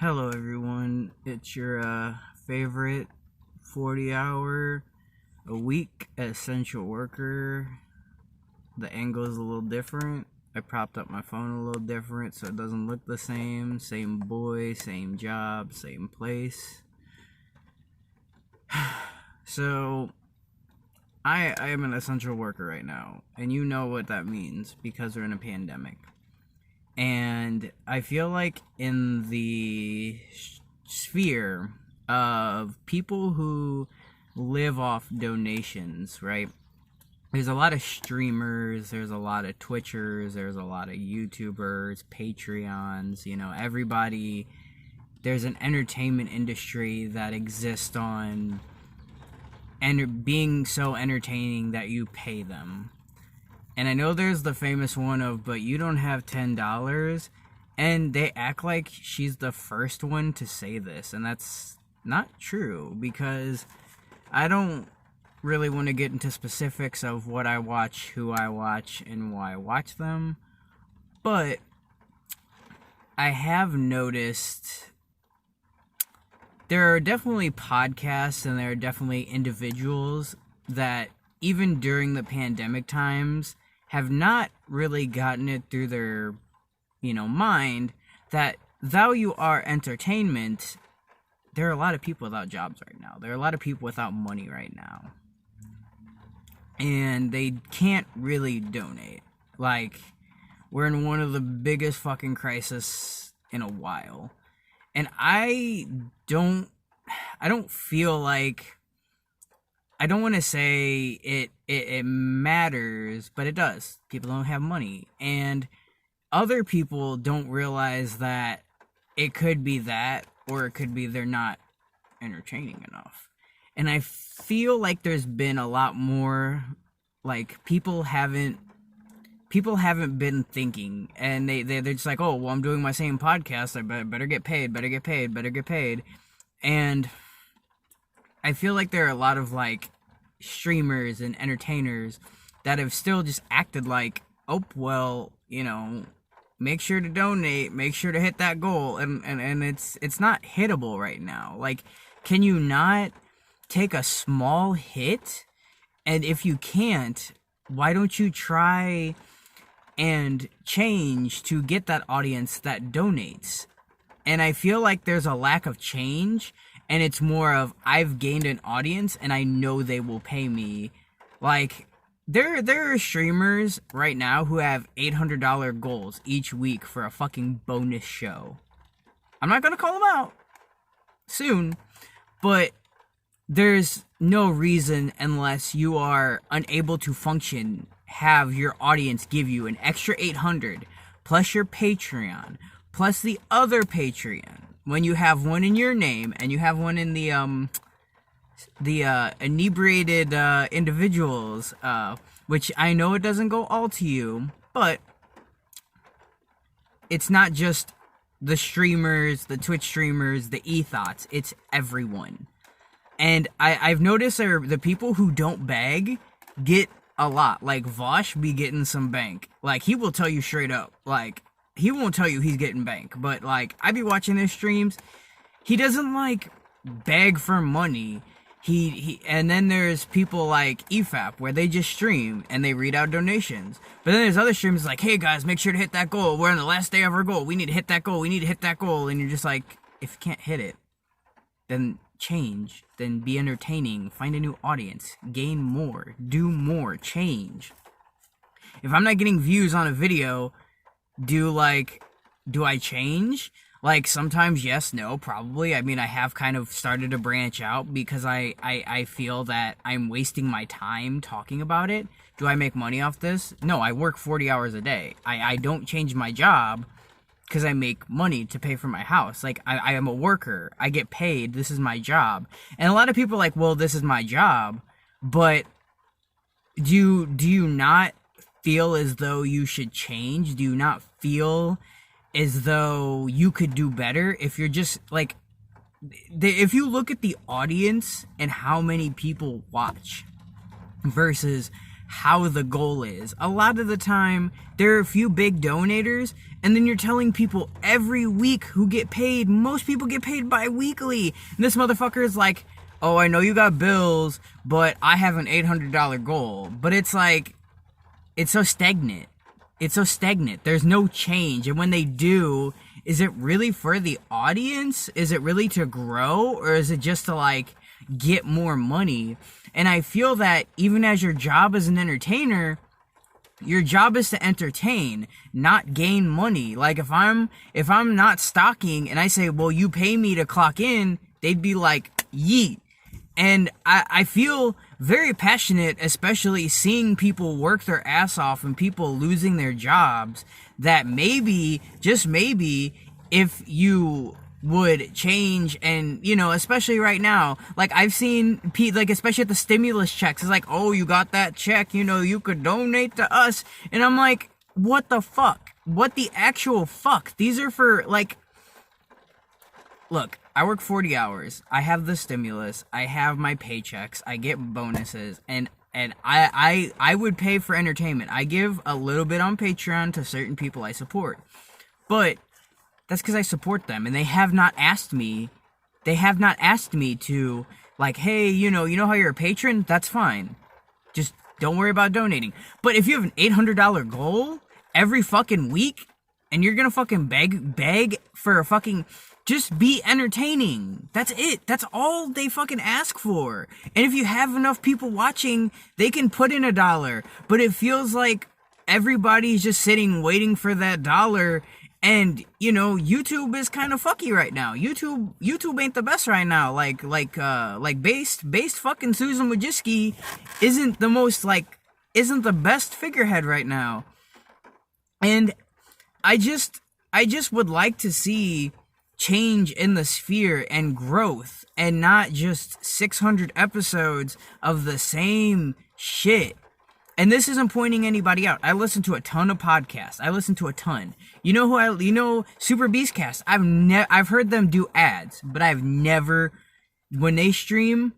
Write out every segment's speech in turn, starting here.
Hello, everyone. It's your favorite 40-hour a week essential worker. The angle is a little different. I propped up my phone a little different so it doesn't look the same. Same boy, same job, same place. So, I am an essential worker right now, and you know what that means because we're in a pandemic. And I feel like in the sphere of people who live off donations, right? There's a lot of streamers, there's a lot of Twitchers, there's a lot of YouTubers, Patreons, everybody. There's an entertainment industry that exists on and being so entertaining that you pay them. And I know there's the famous one of, but you don't have $10. And they act like she's the first one to say this. And that's not true, because I don't really want to get into specifics of what I watch, who I watch, and why I watch them. But I have noticed there are definitely podcasts and there are definitely individuals that even during the pandemic times have not really gotten it through their, mind that though you are entertainment, there are a lot of people without jobs right now. There are a lot of people without money right now. And they can't really donate. Like, we're in one of the biggest fucking crises in a while. And I don't feel like, I don't want to say it matters, but it does. People don't have money. And other people don't realize that it could be that, or it could be they're not entertaining enough. And I feel like there's been a lot more, like, people haven't been thinking, and they're just like, oh, well, I'm doing my same podcast, I better get paid. And I feel like there are a lot of, like, streamers and entertainers that have still just acted like, oh, well, make sure to donate, make sure to hit that goal, and it's not hittable right now. Like, can you not take a small hit? And if you can't, why don't you try and change to get that audience that donates? And I feel like there's a lack of change, and it's more of, I've gained an audience and I know they will pay me. Like, there are streamers right now who have $800 goals each week for a fucking bonus show. I'm not gonna call them out soon, but there's no reason, unless you are unable to function, have your audience give you an extra 800 plus your Patreon plus the other Patreon, when you have one in your name and you have one in the inebriated individuals, which I know it doesn't go all to you, but it's not just the streamers, the Twitch streamers, the e-thoughts, it's everyone. And I've noticed the people who don't beg get a lot. Like, Vosh be getting some bank. Like, he will tell you straight up. Like, he won't tell you he's getting bank. But, like, I be watching his streams. He doesn't, like, beg for money. And then there's people like EFAP, where they just stream and they read out donations. But then there's other streamers like, hey guys, make sure to hit that goal. We're on the last day of our goal. We need to hit that goal. And you're just like, if you can't hit it, then change, then be entertaining, find a new audience, gain more, do more, change. If I'm not getting views on a video, do I change? Like, sometimes yes, no, probably. I mean, I have kind of started to branch out because I feel that I'm wasting my time talking about it. Do I make money off this? No, I work 40 hours a day. I don't change my job because I make money to pay for my house. Like, I am a worker. I get paid. This is my job. And a lot of people are like, well, this is my job. But do you not feel as though you should change? Do you not feel as though you could do better if you're just, like, if you look at the audience and how many people watch versus how the goal is. A lot of the time, there are a few big donators, and then you're telling people every week who get paid. Most people get paid bi-weekly. And this motherfucker is like, oh, I know you got bills, but I have an $800 goal. But it's like, it's so stagnant. It's so stagnant. There's no change. And when they do, is it really for the audience? Is it really to grow? Or is it just to, like, get more money? And I feel that even as your job as an entertainer, your job is to entertain, not gain money. Like, if I'm not stocking and I say, well, you pay me to clock in, they'd be like, yeet. And I feel very passionate, especially seeing people work their ass off and people losing their jobs, that maybe, just maybe, if you would change, and, you know, especially right now, like, I've seen, like, especially at the stimulus checks, it's like, oh, you got that check, you know, you could donate to us, and I'm like, what the fuck? What the actual fuck? These are for, like, look, I work 40 hours, I have the stimulus, I have my paychecks, I get bonuses, and I would pay for entertainment. I give a little bit on Patreon to certain people I support, but that's because I support them, and they have not asked me to, like, hey, you know how you're a patron? That's fine. Just don't worry about donating. But if you have an $800 goal every fucking week, and you're gonna fucking beg for a fucking, just be entertaining. That's it. That's all they fucking ask for. And if you have enough people watching, they can put in $1. But it feels like everybody's just sitting waiting for that dollar. And, you know, YouTube is kind of fucky right now. YouTube ain't the best right now. Like based fucking Susan Wojcicki isn't the best figurehead right now. And I just would like to see change in the sphere and growth, and not just 600 episodes of the same shit. And this isn't pointing anybody out. I listen to a ton of podcasts. I listen to a ton. You know Super Beastcast. I've heard them do ads, but I've never, when they stream,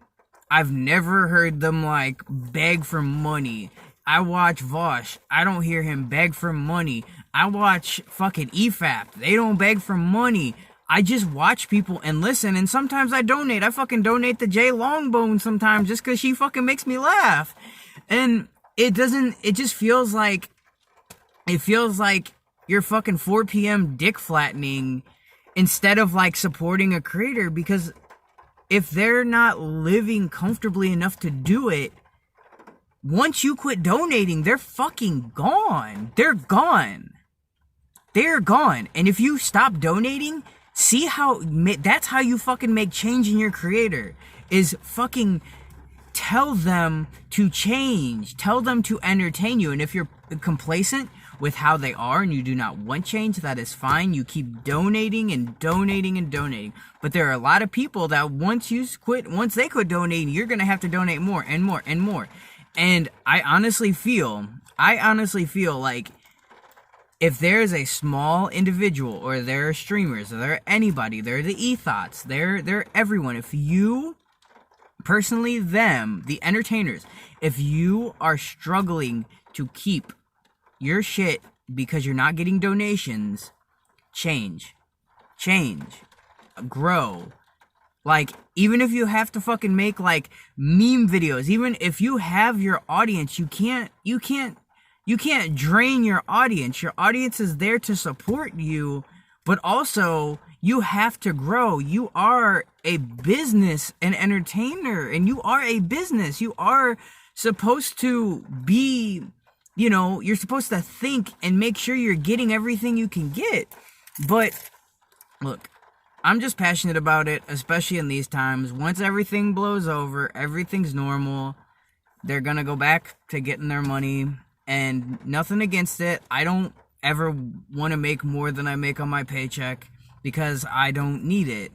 I've never heard them, like, beg for money. I watch Vosh. I don't hear him beg for money. I watch fucking EFAP. They don't beg for money. I just watch people and listen, and sometimes I donate. I fucking donate to Jay Longbone sometimes just because she fucking makes me laugh. And it just feels like you're fucking 4 p.m. dick flattening instead of, like, supporting a creator, because if they're not living comfortably enough to do it, once you quit donating, they're fucking gone. They're gone. They're gone. And if you stop donating, see how, that's how you fucking make change in your creator, is fucking tell them to change, tell them to entertain you. And if you're complacent with how they are and you do not want change, that is fine. You keep donating and donating and donating. But there are a lot of people that once they quit donating, you're gonna have to donate more and more and more. And I honestly feel like if there's a small individual, or there are streamers, or there are anybody, they're the ethos, they're everyone. If you, personally, them, the entertainers, if you are struggling to keep your shit because you're not getting donations, change, grow. Like, even if you have to fucking make, like, meme videos, even if you have your audience, you can't drain your audience. Your audience is there to support you, but also you have to grow. You are a business, an entertainer, and you are a business. You are supposed to be, you know, you're supposed to think and make sure you're getting everything you can get. But look, I'm just passionate about it, especially in these times. Once everything blows over, everything's normal, they're gonna go back to getting their money, and nothing against it. I don't ever want to make more than I make on my paycheck, because I don't need it.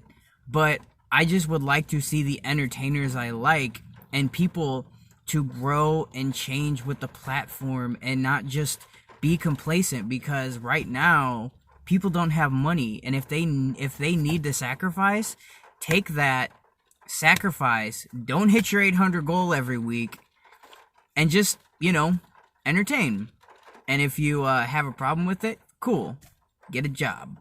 But I just would like to see the entertainers I like and people to grow and change with the platform, and not just be complacent, because right now people don't have money, and if they need to sacrifice, take that sacrifice. Don't hit your 800 goal every week, and just you know, entertain. And if you have a problem with it, cool, get a job.